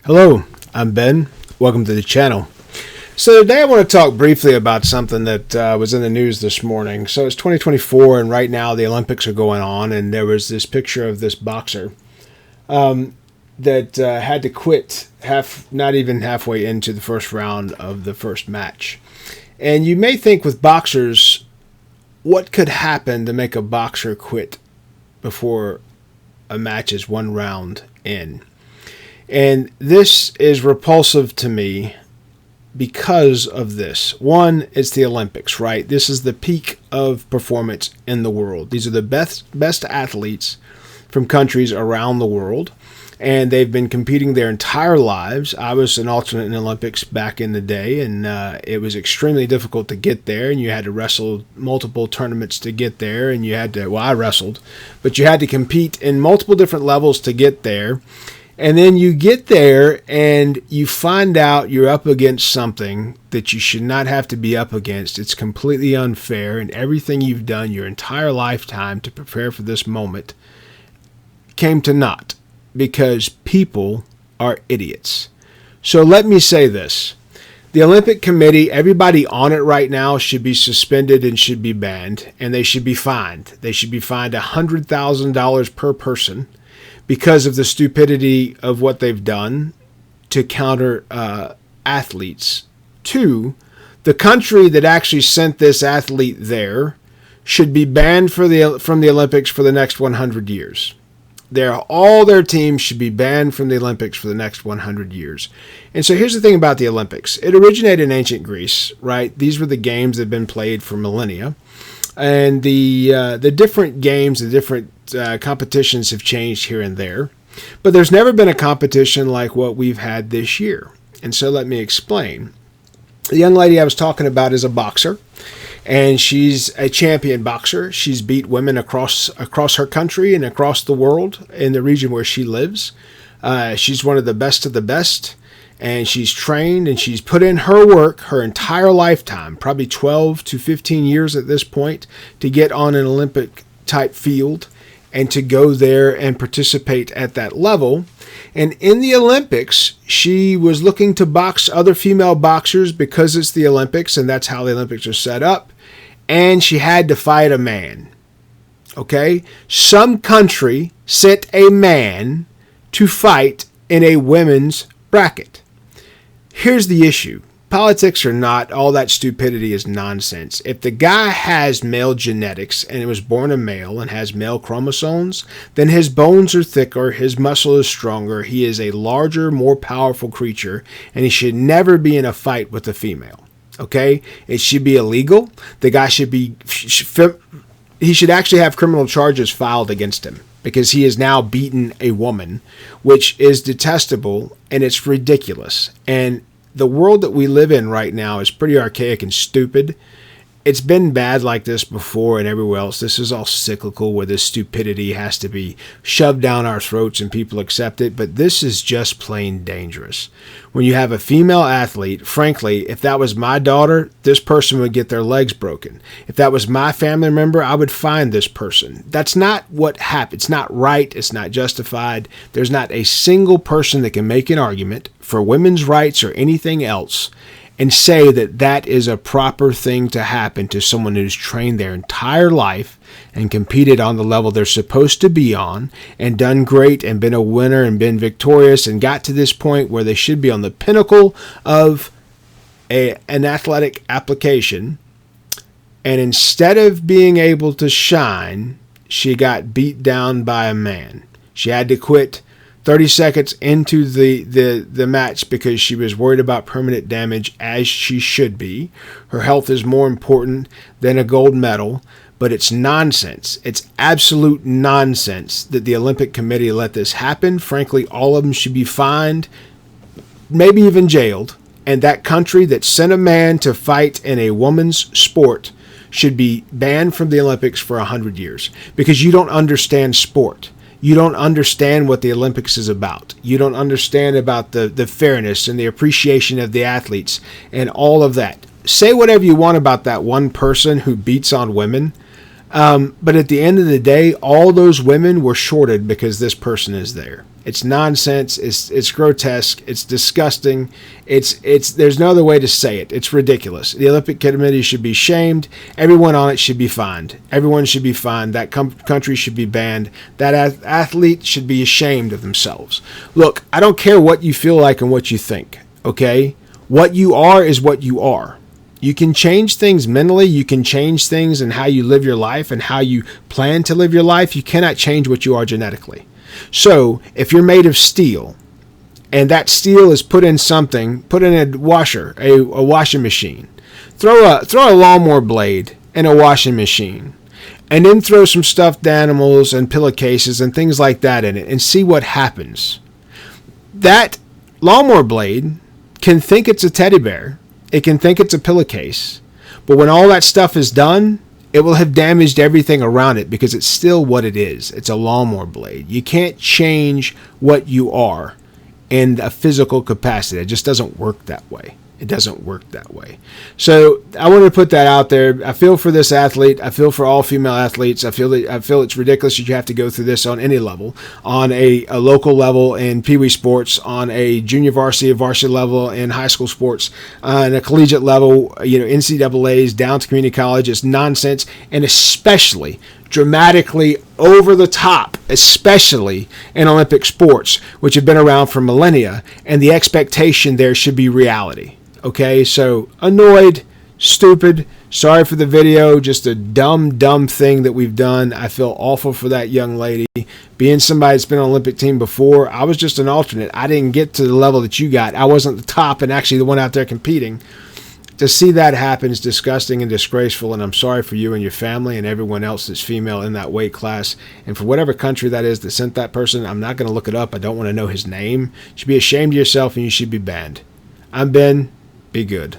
Hello, I'm Ben. Welcome to the channel. So today I want to talk briefly about something that was in the news this morning. So it's 2024 and right now the Olympics are going on, and there was this picture of this boxer that had to quit not even halfway into the first round of the first match. And you may think with boxers, what could happen to make a boxer quit before a match is one round in? And this is repulsive to me because of this. One, it's the Olympics, right? This is the peak of performance in the world. These are the best athletes from countries around the world, and they've been competing their entire lives. I was an alternate in the Olympics back in the day, and it was extremely difficult to get there, and you had to wrestle multiple tournaments to get there, and I wrestled, but you had to compete in multiple different levels to get there. And then you get there and you find out you're up against something that you should not have to be up against. It's completely unfair, and everything you've done your entire lifetime to prepare for this moment came to naught because people are idiots. So let me say this. The Olympic Committee, everybody on it right now should be suspended and should be banned, and they should be fined. They should be fined $100,000 per person because of the stupidity of what they've done to counter athletes. Two, the country that actually sent this athlete there should be banned from the Olympics for the next 100 years. All their teams should be banned from the Olympics for the next 100 years. And so here's the thing about the Olympics. It originated in ancient Greece, right? These were the games that have been played for millennia. And the different games, the different competitions have changed here and there. But there's never been a competition like what we've had this year. And so let me explain. The young lady I was talking about is a boxer, and she's a champion boxer. She's beat women across her country and across the world in the region where she lives. She's one of the best. And she's trained and she's put in her work her entire lifetime, probably 12 to 15 years at this point, to get on an Olympic type field and to go there and participate at that level. And in the Olympics, she was looking to box other female boxers because it's the Olympics and that's how the Olympics are set up. And she had to fight a man. Okay? Some country sent a man to fight in a women's bracket. Here's the issue. Politics or not, all that stupidity is nonsense. If the guy has male genetics and was born a male and has male chromosomes, then his bones are thicker, his muscle is stronger, he is a larger, more powerful creature, and he should never be in a fight with a female. Okay? It should be illegal. The guy he should actually have criminal charges filed against him, because he has now beaten a woman, which is detestable and it's ridiculous. And the world that we live in right now is pretty archaic and stupid. It's been bad like this before and everywhere else. This is all cyclical where this stupidity has to be shoved down our throats and people accept it. But this is just plain dangerous. When you have a female athlete, frankly, if that was my daughter, this person would get their legs broken. If that was my family member, I would find this person. That's not what happened. It's not right. It's not justified. There's not a single person that can make an argument for women's rights or anything else and say that that is a proper thing to happen to someone who's trained their entire life and competed on the level they're supposed to be on and done great and been a winner and been victorious and got to this point where they should be on the pinnacle of an athletic application. And instead of being able to shine, she got beat down by a man. She had to quit 30 seconds into the match because she was worried about permanent damage, as she should be. Her health is more important than a gold medal, but it's nonsense. It's absolute nonsense that the Olympic Committee let this happen. Frankly, all of them should be fined, maybe even jailed, and that country that sent a man to fight in a woman's sport should be banned from the Olympics for 100 years because you don't understand sport. You don't understand what the Olympics is about. You don't understand about the fairness and the appreciation of the athletes and all of that. Say whatever you want about that one person who beats on women, but at the end of the day, all those women were shorted because this person is there. It's nonsense. It's grotesque. It's disgusting. There's no other way to say it. It's ridiculous. The Olympic Committee should be shamed. Everyone on it should be fined. Everyone should be fined. That country should be banned. That athlete should be ashamed of themselves. Look, I don't care what you feel like and what you think, okay? What you are is what you are. You can change things mentally. You can change things in how you live your life and how you plan to live your life. You cannot change what you are genetically. So if you're made of steel and that steel is put in a washer, a washing machine, throw a lawnmower blade in a washing machine and then throw some stuffed animals and pillowcases and things like that in it and see what happens. That lawnmower blade can think it's a teddy bear. It can think it's a pillowcase. But when all that stuff is done, it will have damaged everything around it because it's still what it is. It's a lawnmower blade. You can't change what you are in a physical capacity. It just doesn't work that way. It doesn't work that way. So I wanted to put that out there. I feel for this athlete. I feel for all female athletes. I feel it's ridiculous that you have to go through this on any level, on a local level in Pee Wee sports, on a junior varsity level in high school sports, on a collegiate level, NCAAs down to community college. It's nonsense, and especially dramatically over the top, especially in Olympic sports, which have been around for millennia, and the expectation there should be reality. Okay, so annoyed, stupid, sorry for the video, just a dumb thing that we've done. I feel awful for that young lady. Being somebody that's been on the Olympic team before, I was just an alternate. I didn't get to the level that you got. I wasn't the top and actually the one out there competing. To see that happen is disgusting and disgraceful, and I'm sorry for you and your family and everyone else that's female in that weight class. And for whatever country that is that sent that person, I'm not going to look it up. I don't want to know his name. You should be ashamed of yourself, and you should be banned. I'm Ben. Be good.